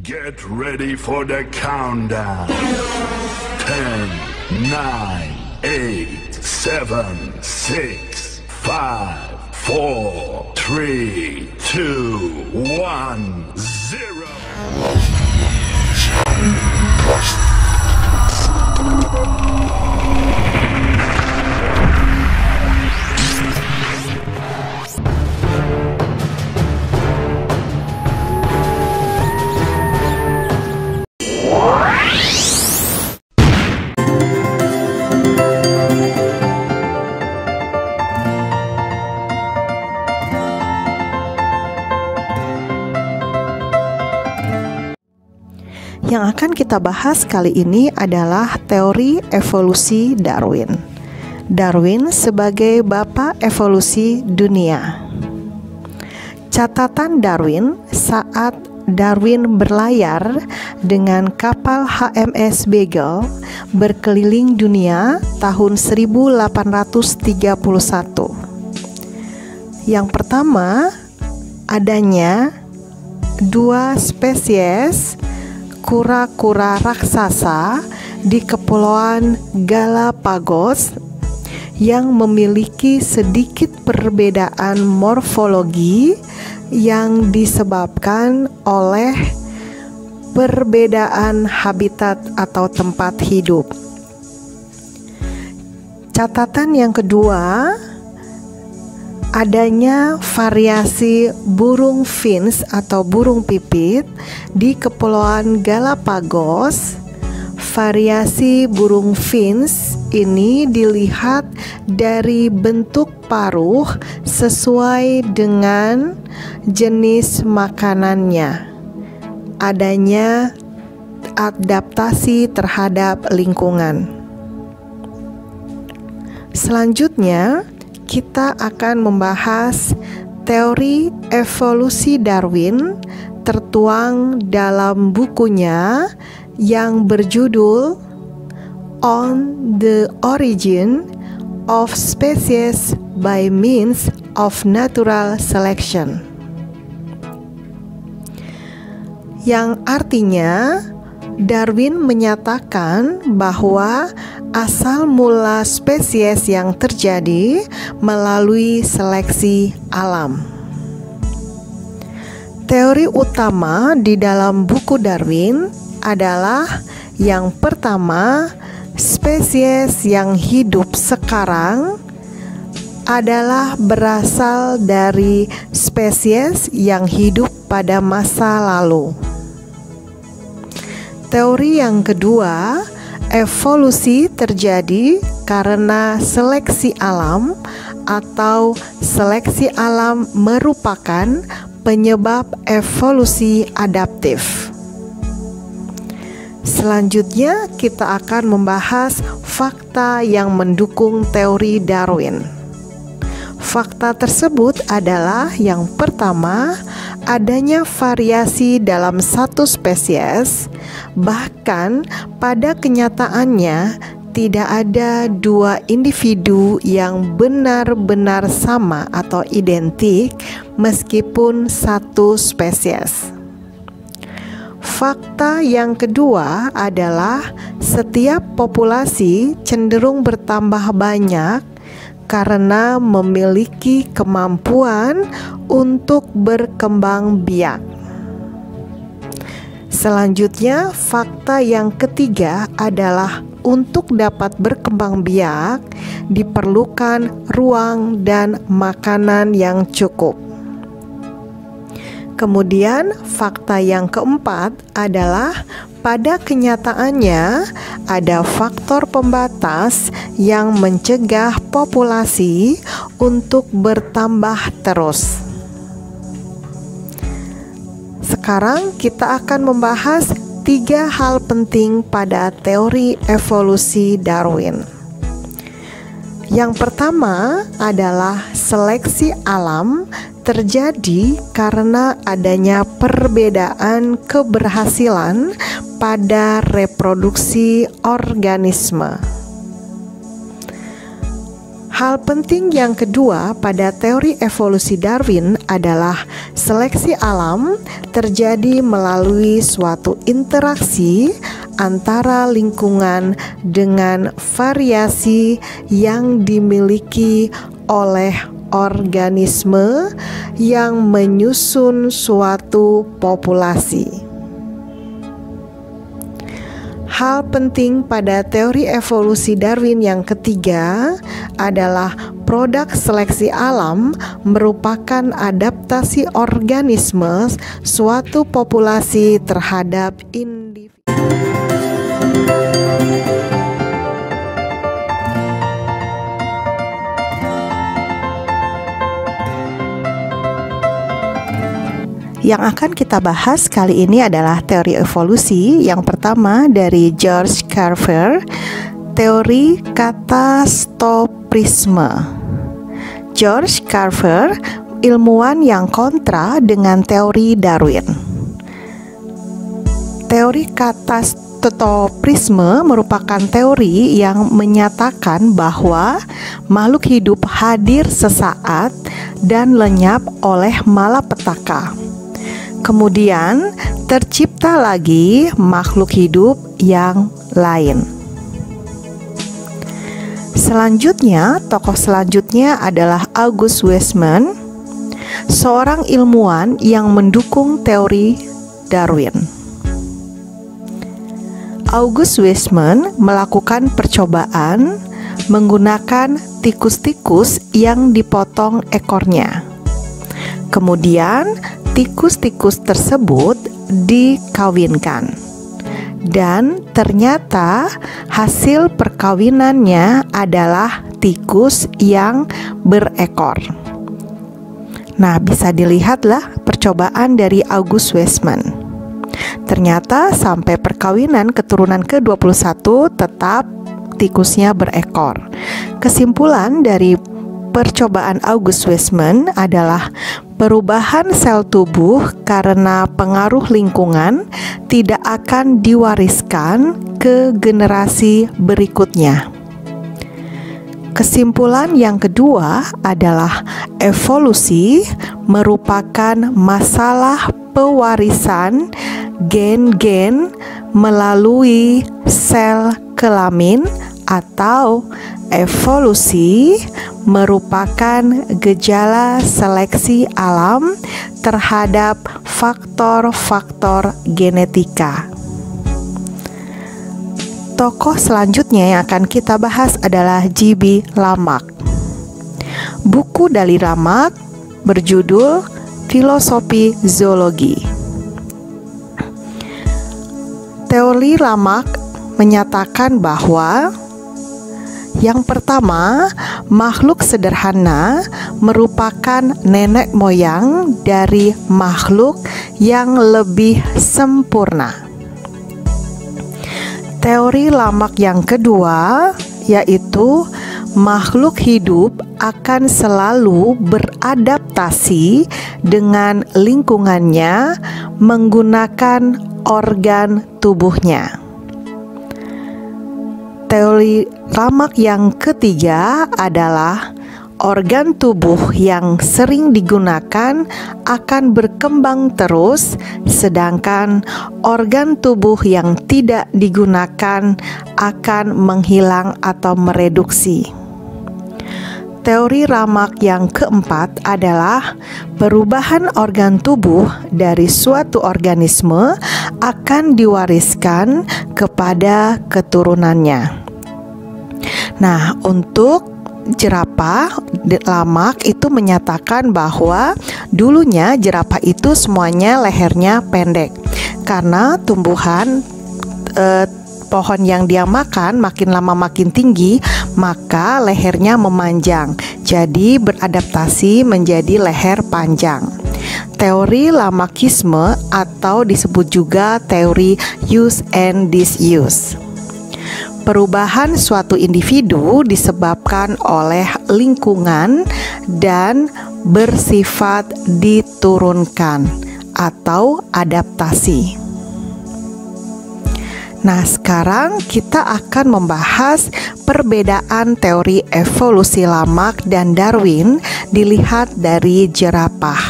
Get ready for the countdown. 10, 9, 8, 7, 6, 5, 4, 3, 2, 1, 0. Yang akan kita bahas kali ini adalah teori evolusi Darwin. Darwin sebagai bapak evolusi dunia. Catatan Darwin saat Darwin berlayar dengan kapal HMS Beagle berkeliling dunia tahun 1831. Yang pertama, adanya dua spesies kura-kura raksasa di Kepulauan Galapagos yang memiliki sedikit perbedaan morfologi yang disebabkan oleh perbedaan habitat atau tempat hidup. Catatan yang kedua, adanya variasi burung finch atau burung pipit di Kepulauan Galapagos. Variasi burung finch ini dilihat dari bentuk paruh sesuai dengan jenis makanannya. Adanya adaptasi terhadap lingkungan. Selanjutnya, kita akan membahas teori evolusi Darwin tertuang dalam bukunya yang berjudul On the Origin of Species by Means of Natural Selection, yang artinya Darwin menyatakan bahwa asal mula spesies yang terjadi melalui seleksi alam. Teori utama di dalam buku Darwin adalah yang pertama, spesies yang hidup sekarang adalah berasal dari spesies yang hidup pada masa lalu. Teori yang kedua, evolusi terjadi karena seleksi alam atau seleksi alam merupakan penyebab evolusi adaptif. Selanjutnya kita akan membahas fakta yang mendukung teori Darwin. Fakta tersebut adalah yang pertama, adanya variasi dalam satu spesies, bahkan pada kenyataannya tidak ada dua individu yang benar-benar sama atau identik meskipun satu spesies. Fakta yang kedua adalah setiap populasi cenderung bertambah banyak karena memiliki kemampuan untuk berkembang biak. Selanjutnya, fakta yang ketiga adalah untuk dapat berkembang biak diperlukan ruang dan makanan yang cukup. Kemudian, fakta yang keempat adalah pada kenyataannya ada faktor pembatas yang mencegah populasi untuk bertambah terus. Sekarang kita akan membahas 3 hal penting pada teori evolusi Darwin. Yang pertama adalah seleksi alam terjadi karena adanya perbedaan keberhasilan pada reproduksi organisme. Hal penting yang kedua pada teori evolusi Darwin adalah seleksi alam terjadi melalui suatu interaksi antara lingkungan dengan variasi yang dimiliki oleh organisme yang menyusun suatu populasi. Hal penting pada teori evolusi Darwin yang ketiga adalah produk seleksi alam merupakan adaptasi organisme suatu populasi terhadap individu. Yang akan kita bahas kali ini adalah teori evolusi. Yang pertama dari George Cuvier, teori katastoprisme. George Cuvier, ilmuwan yang kontra dengan teori Darwin. Teori katastoprisme merupakan teori yang menyatakan bahwa makhluk hidup hadir sesaat dan lenyap oleh malapetaka. Kemudian tercipta lagi makhluk hidup yang lain. Selanjutnya, tokoh selanjutnya adalah August Weismann, seorang ilmuwan yang mendukung teori Darwin. August Weismann melakukan percobaan menggunakan tikus-tikus yang dipotong ekornya. Kemudian tikus-tikus tersebut dikawinkan, dan ternyata hasil perkawinannya adalah tikus yang berekor. Nah, bisa dilihatlah percobaan dari August Weismann. Ternyata sampai perkawinan keturunan ke-21 tetap tikusnya berekor. Kesimpulan dari percobaan August Weismann adalah perubahan sel tubuh karena pengaruh lingkungan tidak akan diwariskan ke generasi berikutnya. Kesimpulan yang kedua adalah evolusi merupakan masalah pewarisan gen-gen melalui sel kelamin, atau evolusi merupakan gejala seleksi alam terhadap faktor-faktor genetika. Tokoh selanjutnya yang akan kita bahas adalah J.B. Lamarck. Buku dari Lamarck berjudul Filosofi Zoologi. Teori Lamarck menyatakan bahwa yang pertama, makhluk sederhana merupakan nenek moyang dari makhluk yang lebih sempurna. Teori Lamarck yang kedua yaitu makhluk hidup akan selalu beradaptasi dengan lingkungannya menggunakan organ tubuhnya. Teori Lamarck yang ketiga adalah organ tubuh yang sering digunakan akan berkembang terus, sedangkan organ tubuh yang tidak digunakan akan menghilang atau mereduksi. Teori Lamarck yang keempat adalah perubahan organ tubuh dari suatu organisme akan diwariskan kepada keturunannya. Nah, untuk jerapah, Lamarck itu menyatakan bahwa dulunya jerapah itu semuanya lehernya pendek karena tumbuhan pohon yang dia makan makin lama makin tinggi, maka lehernya memanjang, jadi beradaptasi menjadi leher panjang. Teori Lamarckisme atau disebut juga teori use and disuse. Perubahan suatu individu disebabkan oleh lingkungan dan bersifat diturunkan atau adaptasi. Nah, sekarang kita akan membahas perbedaan teori evolusi Lamarck dan Darwin dilihat dari jerapah.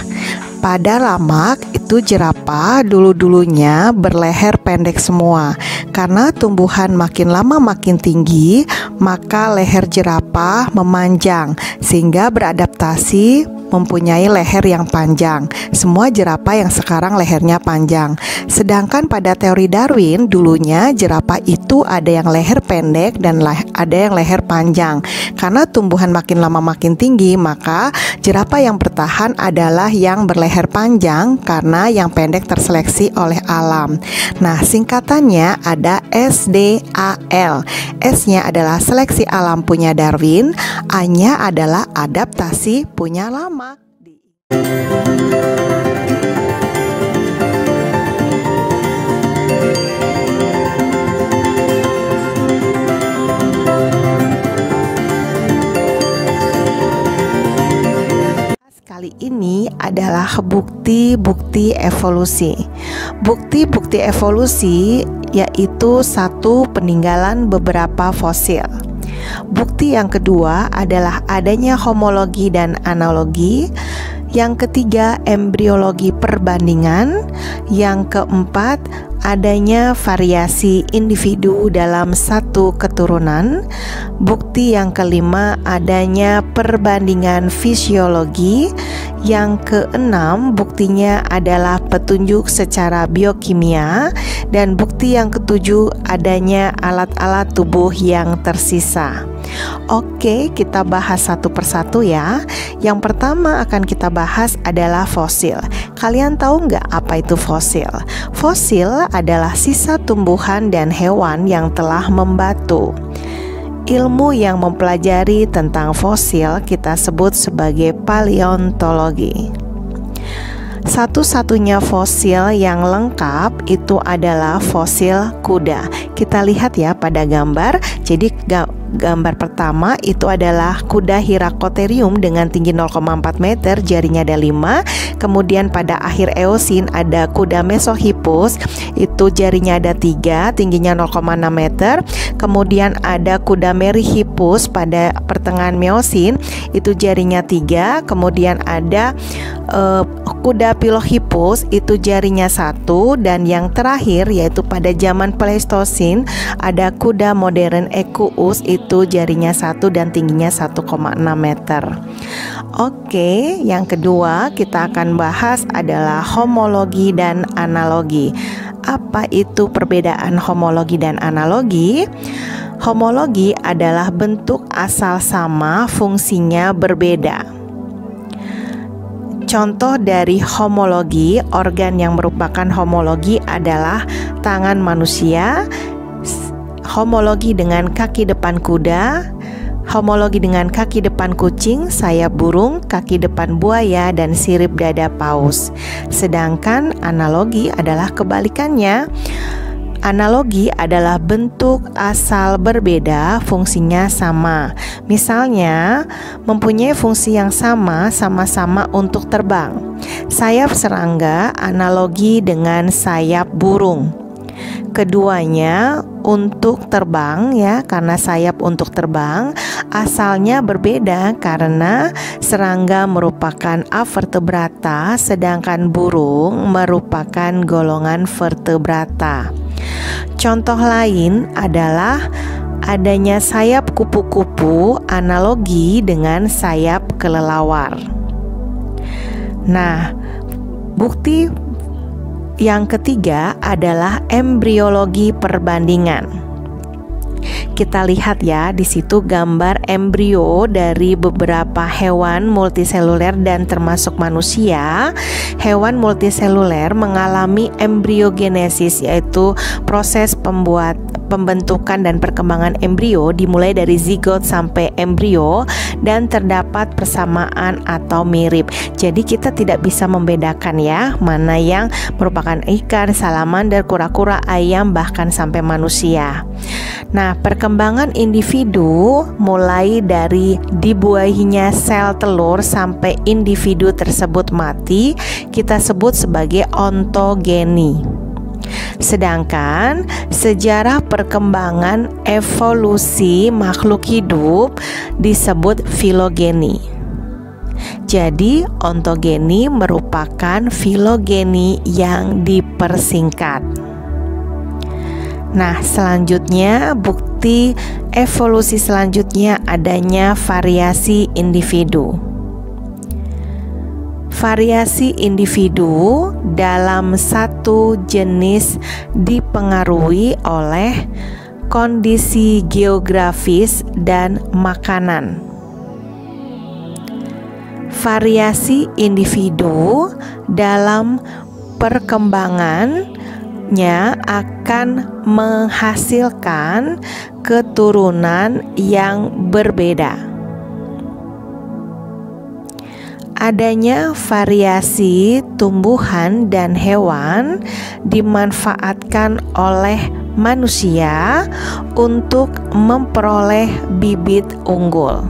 Pada Lamarck itu jerapah dulu-dulunya berleher pendek semua. Karena tumbuhan makin lama makin tinggi, maka leher jerapah memanjang sehingga beradaptasi mempunyai leher yang panjang. Semua jerapah yang sekarang lehernya panjang. Sedangkan pada teori Darwin, dulunya jerapah itu ada yang leher pendek dan ada yang leher panjang. Karena tumbuhan makin lama makin tinggi, maka jerapah yang bertahan adalah yang berleher panjang karena yang pendek terseleksi oleh alam. Nah, singkatannya ada SDAL. S-nya adalah seleksi alam punya Darwin, A-nya adalah adaptasi punya Lamarck. Kali ini adalah bukti-bukti evolusi. Bukti-bukti evolusi yaitu satu, peninggalan beberapa fosil. Bukti yang kedua adalah adanya homologi dan analogi. Yang ketiga, embriologi perbandingan. Yang keempat, adanya variasi individu dalam satu keturunan. Bukti yang kelima, adanya perbandingan fisiologi. Yang keenam, buktinya adalah petunjuk secara biokimia. Dan bukti yang ketujuh, adanya alat-alat tubuh yang tersisa. Oke, kita bahas satu persatu ya. Yang pertama akan kita bahas adalah fosil. Kalian tahu nggak apa itu fosil? Fosil adalah sisa tumbuhan dan hewan yang telah membatu. Ilmu yang mempelajari tentang fosil kita sebut sebagai paleontologi. Satu-satunya fosil yang lengkap itu adalah fosil kuda. Kita lihat ya pada gambar. Jadi gambar pertama itu adalah kuda Hyracotherium dengan tinggi 0,4 meter, jarinya ada 5. Kemudian pada akhir Eosin ada kuda Mesohippus, itu jarinya ada 3, tingginya 0,6 meter. Kemudian ada kuda Meryhippus pada pertengahan Meosin, itu jarinya 3. Kemudian ada kuda Pilohippus, itu jarinya 1. Dan yang terakhir yaitu pada zaman Pleistosin ada kuda modern Equus, itu jarinya 1 dan tingginya 1,6 meter. Oke, yang kedua kita akan bahas adalah homologi dan analogi. Apa itu perbedaan homologi dan analogi? Homologi adalah bentuk asal sama, fungsinya berbeda. Contoh dari homologi, organ yang merupakan homologi adalah tangan manusia, homologi dengan kaki depan kuda, homologi dengan kaki depan kucing, sayap burung, kaki depan buaya, dan sirip dada paus. Sedangkan analogi adalah kebalikannya. Analogi adalah bentuk asal berbeda, fungsinya sama. Misalnya, mempunyai fungsi yang sama, sama-sama untuk terbang. Sayap serangga analogi dengan sayap burung. Keduanya untuk terbang ya, karena sayap untuk terbang. Asalnya berbeda karena serangga merupakan avertebrata, sedangkan burung merupakan golongan vertebrata. Contoh lain adalah adanya sayap kupu-kupu analogi dengan sayap kelelawar. Nah, bukti yang ketiga adalah embriologi perbandingan. Kita lihat ya, di situ gambar embrio dari beberapa hewan multiseluler dan termasuk manusia. Hewan multiseluler mengalami embriogenesis, yaitu proses pembentukan dan perkembangan embrio dimulai dari zigot sampai embrio dan terdapat persamaan atau mirip. Jadi kita tidak bisa membedakan ya, mana yang merupakan ikan, salamander, kura-kura, ayam, bahkan sampai manusia. Nah, perkembangan individu mulai dari dibuahinya sel telur sampai individu tersebut mati kita sebut sebagai ontogeni. Sedangkan sejarah perkembangan evolusi makhluk hidup disebut filogeni. Jadi ontogeni merupakan filogeni yang dipersingkat. Nah, selanjutnya bukti evolusi selanjutnya adanya variasi individu. Variasi individu dalam satu jenis dipengaruhi oleh kondisi geografis dan makanan. Variasi individu dalam perkembangannya akan menghasilkan keturunan yang berbeda. Adanya variasi tumbuhan dan hewan dimanfaatkan oleh manusia untuk memperoleh bibit unggul.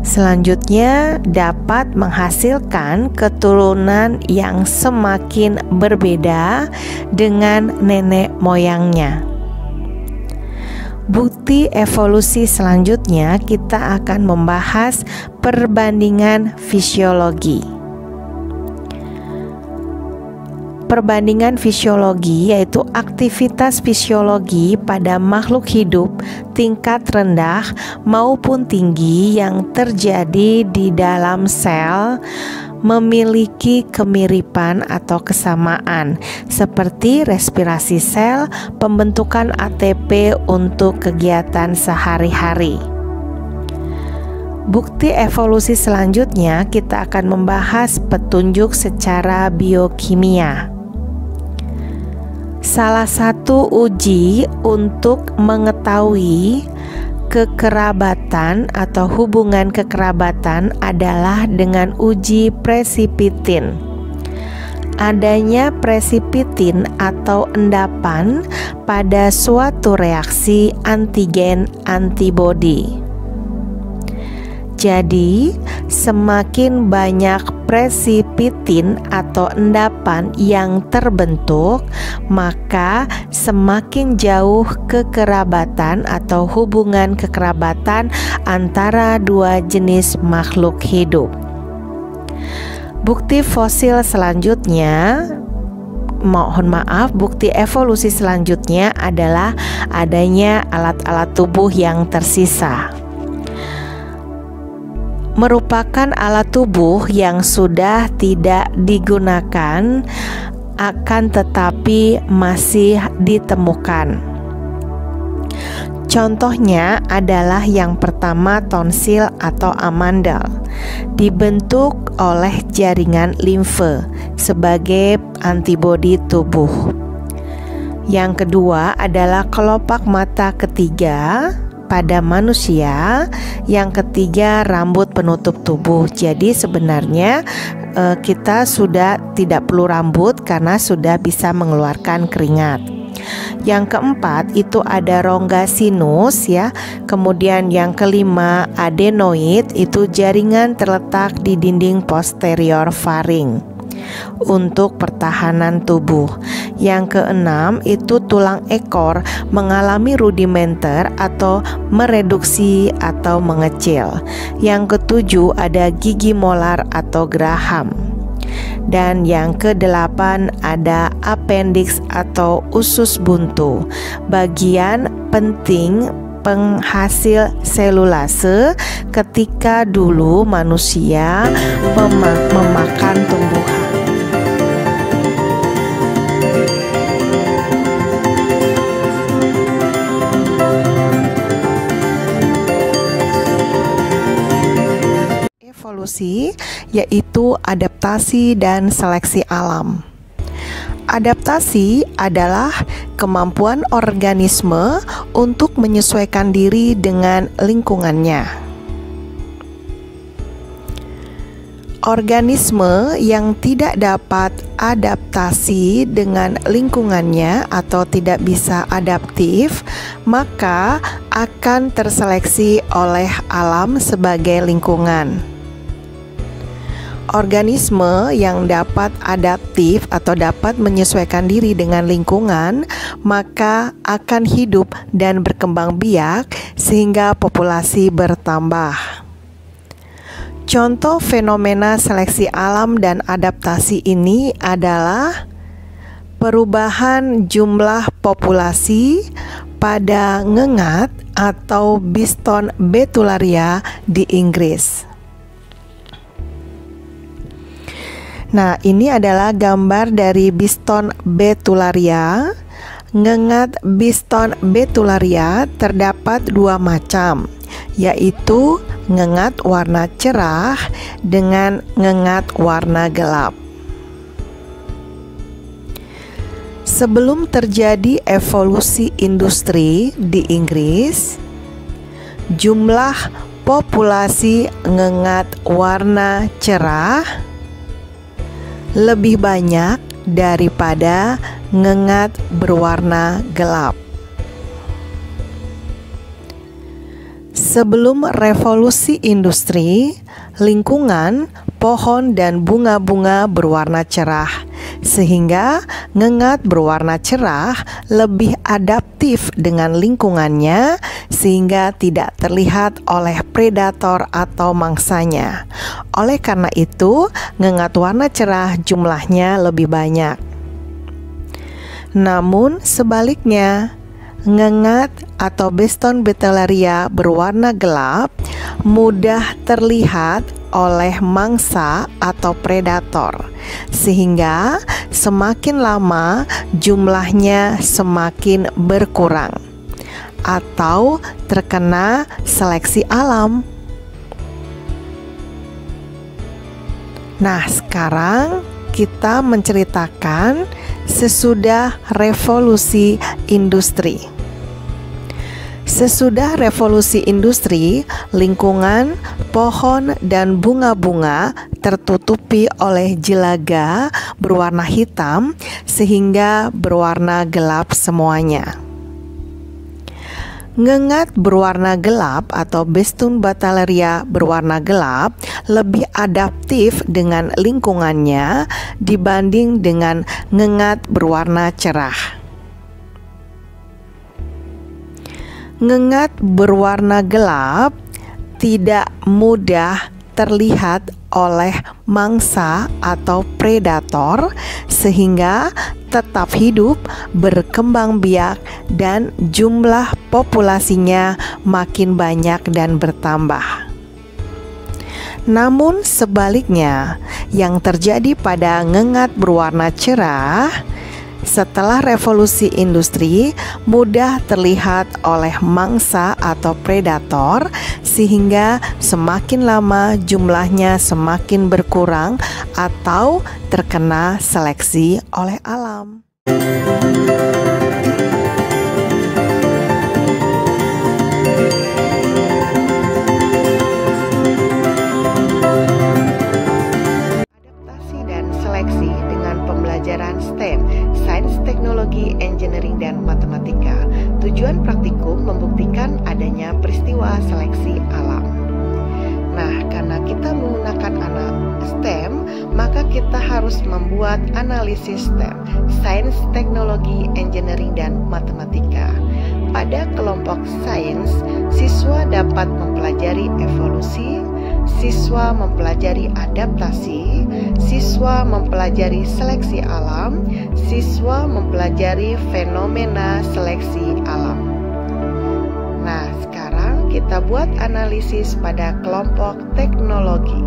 Selanjutnya dapat menghasilkan keturunan yang semakin berbeda dengan nenek moyangnya. Bukti evolusi selanjutnya kita akan membahas perbandingan fisiologi. Perbandingan fisiologi yaitu aktivitas fisiologi pada makhluk hidup tingkat rendah maupun tinggi yang terjadi di dalam sel memiliki kemiripan atau kesamaan seperti respirasi sel, pembentukan ATP untuk kegiatan sehari-hari. Bukti evolusi selanjutnya kita akan membahas petunjuk secara biokimia. Salah satu uji untuk mengetahui kekerabatan atau hubungan kekerabatan adalah dengan uji presipitin. Adanya presipitin atau endapan pada suatu reaksi antigen antibodi. Jadi, semakin banyak presipitin atau endapan yang terbentuk, maka semakin jauh kekerabatan atau hubungan kekerabatan antara dua jenis makhluk hidup. Bukti fosil selanjutnya, bukti evolusi selanjutnya adalah adanya alat-alat tubuh yang tersisa. Merupakan alat tubuh yang sudah tidak digunakan akan tetapi masih ditemukan. Contohnya adalah yang pertama tonsil atau amandel, dibentuk oleh jaringan limfe sebagai antibodi tubuh. Yang kedua adalah kelopak mata ketiga pada manusia, yang ketiga rambut penutup tubuh. Jadi sebenarnya kita sudah tidak perlu rambut karena sudah bisa mengeluarkan keringat. Yang keempat itu ada rongga sinus ya. Kemudian yang kelima adenoid, itu jaringan terletak di dinding posterior faring untuk pertahanan tubuh. Yang keenam itu tulang ekor mengalami rudimenter atau mereduksi atau mengecil. Yang ketujuh ada gigi molar atau geraham. Dan yang kedelapan ada appendix atau usus buntu, bagian penting penghasil selulase ketika dulu manusia memakan tumbuhan. Evolusi yaitu adaptasi dan seleksi alam. Adaptasi adalah kemampuan organisme untuk menyesuaikan diri dengan lingkungannya. Organisme yang tidak dapat adaptasi dengan lingkungannya atau tidak bisa adaptif, maka akan terseleksi oleh alam sebagai lingkungan. organisme yang dapat adaptif atau dapat menyesuaikan diri dengan lingkungan, maka akan hidup dan berkembang biak sehingga populasi bertambah. Contoh fenomena seleksi alam dan adaptasi ini adalah perubahan jumlah populasi pada ngengat atau Biston betularia di Inggris. Nah, ini adalah gambar dari Biston betularia. Ngengat Biston betularia terdapat dua macam, yaitu ngengat warna cerah dengan ngengat warna gelap. Sebelum terjadi evolusi industri di Inggris, jumlah populasi ngengat warna cerah lebih banyak daripada ngengat berwarna gelap. Sebelum revolusi industri, lingkungan, pohon dan bunga-bunga berwarna cerah, sehingga ngengat berwarna cerah lebih adaptif dengan lingkungannya sehingga tidak terlihat oleh predator atau mangsanya. Oleh karena itu, ngengat warna cerah jumlahnya lebih banyak. Namun sebaliknya, ngengat atau Biston betularia berwarna gelap mudah terlihat oleh mangsa atau predator, sehingga semakin lama jumlahnya semakin berkurang atau terkena seleksi alam. Nah, sekarang kita menceritakan sesudah revolusi industri. Sesudah revolusi industri, lingkungan, pohon, dan bunga-bunga tertutupi oleh jelaga berwarna hitam sehingga berwarna gelap semuanya. Ngengat berwarna gelap atau Biston betularia berwarna gelap lebih adaptif dengan lingkungannya dibanding dengan ngengat berwarna cerah. Ngengat berwarna gelap tidak mudah terlihat oleh mangsa atau predator sehingga tetap hidup, berkembang biak, dan jumlah populasinya makin banyak dan bertambah. Namun sebaliknya, yang terjadi pada ngengat berwarna cerah setelah revolusi industri mudah terlihat oleh mangsa atau predator sehingga semakin lama jumlahnya semakin berkurang atau terkena seleksi oleh alam. Adaptasi dan seleksi dengan pembelajaran STEM, Sains, Teknologi, Engineering, dan Matematika. Tujuan praktikum membuktikan adanya peristiwa seleksi alam. Nah, karena kita menggunakan STEM, maka kita harus membuat analisis STEM, Sains, Teknologi, Engineering, dan Matematika. Pada kelompok sains, siswa dapat mempelajari evolusi, siswa mempelajari adaptasi, siswa mempelajari seleksi alam, siswa mempelajari fenomena seleksi alam. Nah, sekarang kita buat analisis pada kelompok teknologi.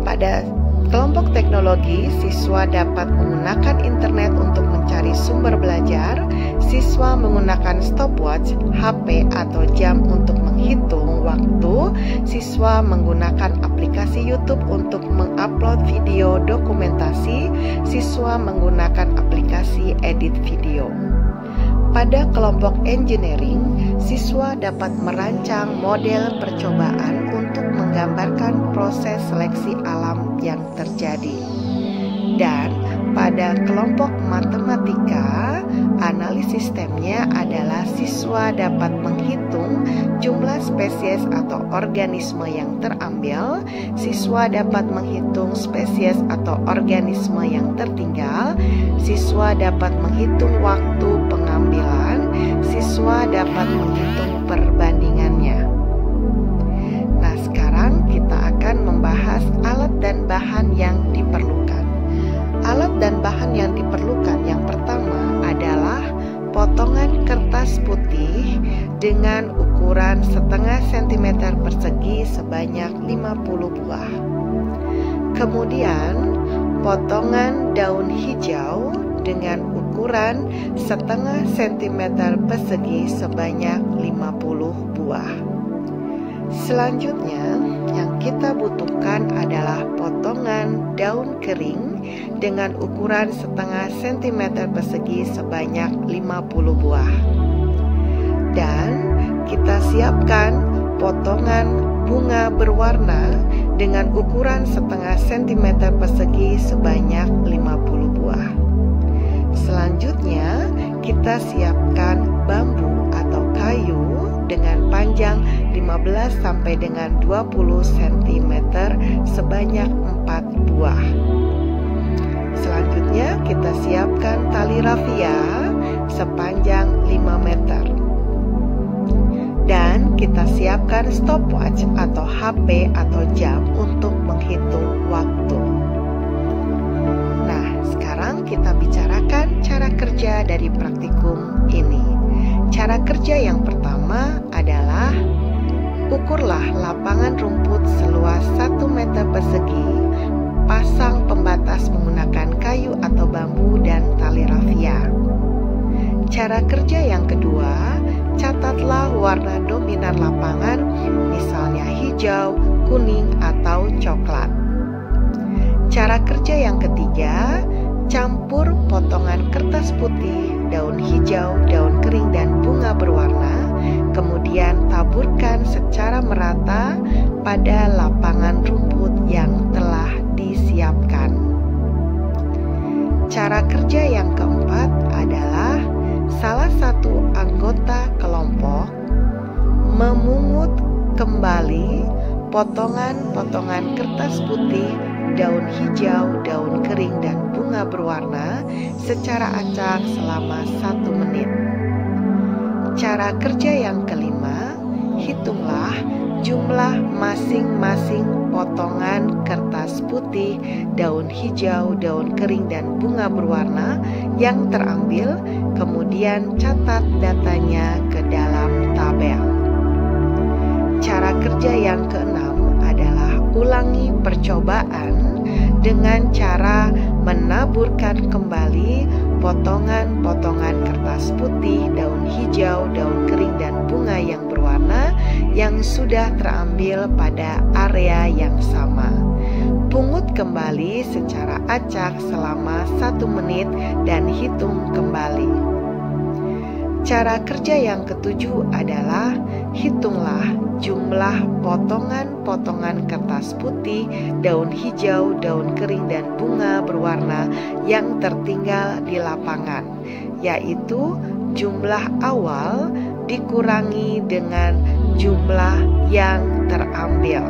Pada kelompok teknologi, siswa dapat menggunakan internet untuk mencari sumber belajar, siswa menggunakan stopwatch, HP, atau jam untuk menghitung waktu, siswa menggunakan aplikasi YouTube untuk mengupload video dokumentasi, siswa menggunakan aplikasi edit video. Pada kelompok engineering, siswa dapat merancang model percobaan untuk menggambarkan proses seleksi alam yang terjadi. Dan pada pada kelompok matematika, analisis sistemnya adalah siswa dapat menghitung jumlah spesies atau organisme yang terambil, siswa dapat menghitung spesies atau organisme yang tertinggal, siswa dapat menghitung waktu pengambilan, siswa dapat menghitung perbandingannya. Nah, sekarang kita akan membahas alat dan bahan yang diperlukan. Alat dan bahan yang diperlukan yang pertama adalah potongan kertas putih dengan ukuran setengah sentimeter persegi sebanyak 50 buah. Kemudian potongan daun hijau dengan ukuran setengah sentimeter persegi sebanyak 50 buah. Selanjutnya yang kita butuhkan adalah potongan daun kering dengan ukuran setengah sentimeter persegi sebanyak 50 buah. Dan kita siapkan potongan bunga berwarna dengan ukuran setengah sentimeter persegi sebanyak 50 buah. Selanjutnya kita siapkan bambu atau kayu dengan panjang 15 sampai dengan 20 cm sebanyak 4 buah. Selanjutnya kita siapkan tali rafia sepanjang 5 meter. Dan kita siapkan stopwatch atau HP atau jam untuk menghitung waktu. Nah, sekarang kita bicarakan cara kerja dari praktikum ini. Cara kerja yang pertama adalah ukurlah lapangan rumput seluas 1 meter persegi, pasang pembatas menggunakan kayu atau bambu dan tali rafia. Cara kerja yang kedua, catatlah warna dominan lapangan, misalnya hijau, kuning, atau coklat. Cara kerja yang ketiga, campur potongan kertas putih, daun hijau, daun kering, dan bunga berwarna, kemudian taburkan secara merata pada lapangan rumput yang telah disiapkan. Cara kerja yang keempat adalah salah satu anggota kelompok memungut kembali potongan-potongan kertas putih, daun hijau, daun kering, dan bunga berwarna secara acak selama 1 menit. Cara kerja yang kelima, hitunglah jumlah masing-masing potongan kertas putih, daun hijau, daun kering, dan bunga berwarna yang terambil, kemudian catat datanya ke dalam tabel. Cara kerja yang keenam adalah ulangi percobaan dengan cara menaburkan kembali potongan-potongan kertas putih, daun hijau, daun kering, dan bunga yang berwarna yang sudah terambil pada area yang sama. Pungut kembali secara acak selama 1 menit dan hitung kembali. Cara kerja yang ketujuh adalah hitunglah jumlah potongan-potongan kertas putih, daun hijau, daun kering, dan bunga berwarna yang tertinggal di lapangan, yaitu jumlah awal dikurangi dengan jumlah yang terambil.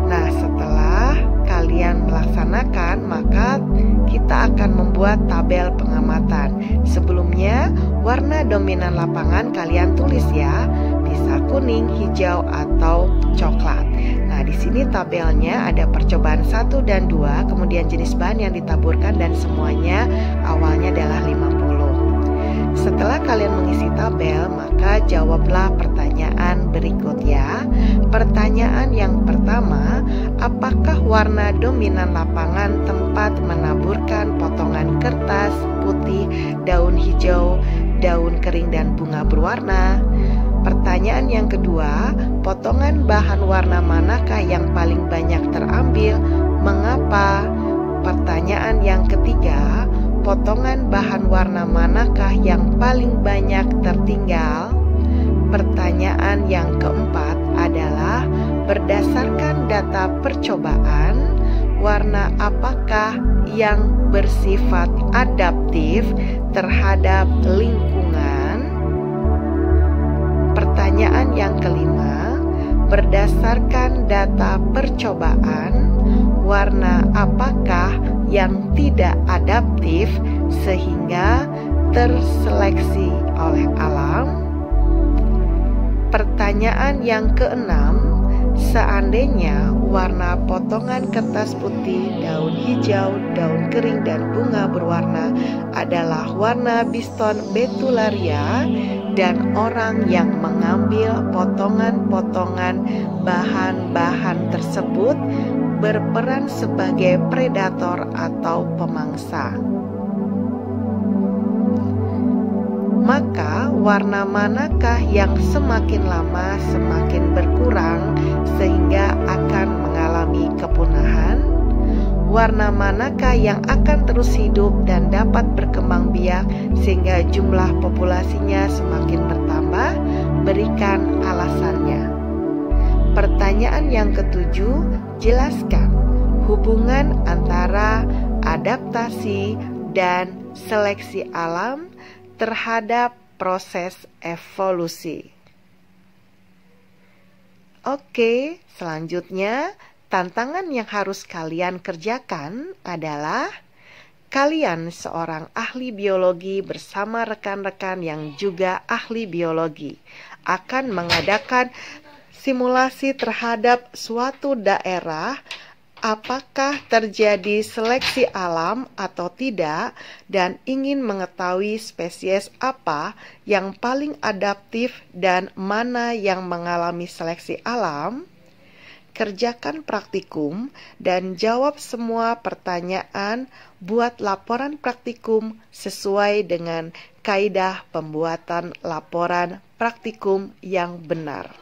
Nah, setelah kalian melaksanakan, maka kita akan membuat tabel pengamatan. Sebelumnya, warna dominan lapangan kalian tulis ya, bisa kuning, hijau, atau coklat. Nah, di sini tabelnya ada percobaan 1 dan 2, kemudian jenis bahan yang ditaburkan, dan semuanya awalnya adalah 50. Setelah kalian mengisi tabel, maka jawablah pertanyaan berikut ya. Pertanyaan yang pertama, apakah warna dominan lapangan tempat menaburkan potongan kertas putih, daun hijau, daun kering, dan bunga berwarna? Pertanyaan yang kedua, potongan bahan warna manakah yang paling banyak terambil? Mengapa? Pertanyaan yang ketiga, potongan bahan warna manakah yang paling banyak tertinggal? Pertanyaan yang keempat adalah berdasarkan data percobaan, warna apakah yang bersifat adaptif terhadap lingkungan. Pertanyaan yang kelima, berdasarkan data percobaan, warna apakah yang tidak adaptif sehingga terseleksi oleh alam? Pertanyaan yang keenam, seandainya warna potongan kertas putih, daun hijau, daun kering, dan bunga berwarna adalah warna Biston betularia, dan orang yang mengambil potongan-potongan bahan-bahan tersebut berperan sebagai predator atau pemangsa, maka warna manakah yang semakin lama semakin berkurang sehingga akan mengalami kepunahan? Warna manakah yang akan terus hidup dan dapat berkembang biak sehingga jumlah populasinya semakin bertambah? Berikan alasannya. Pertanyaan yang ketujuh, jelaskan hubungan antara adaptasi dan seleksi alam terhadap proses evolusi. Oke, selanjutnya tantangan yang harus kalian kerjakan adalah kalian seorang ahli biologi bersama rekan-rekan yang juga ahli biologi akan mengadakan simulasi terhadap suatu daerah, apakah terjadi seleksi alam atau tidak, dan ingin mengetahui spesies apa yang paling adaptif dan mana yang mengalami seleksi alam. Kerjakan praktikum dan jawab semua pertanyaan. Buat laporan praktikum sesuai dengan kaidah pembuatan laporan praktikum yang benar.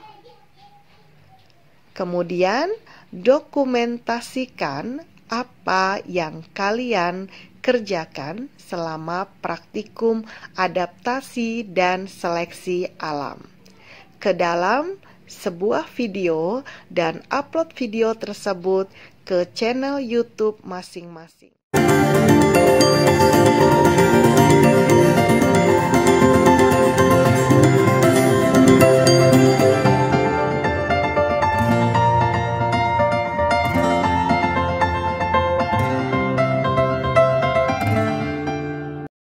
Kemudian dokumentasikan apa yang kalian kerjakan selama praktikum adaptasi dan seleksi alam ke dalam sebuah video dan upload video tersebut ke channel YouTube masing-masing.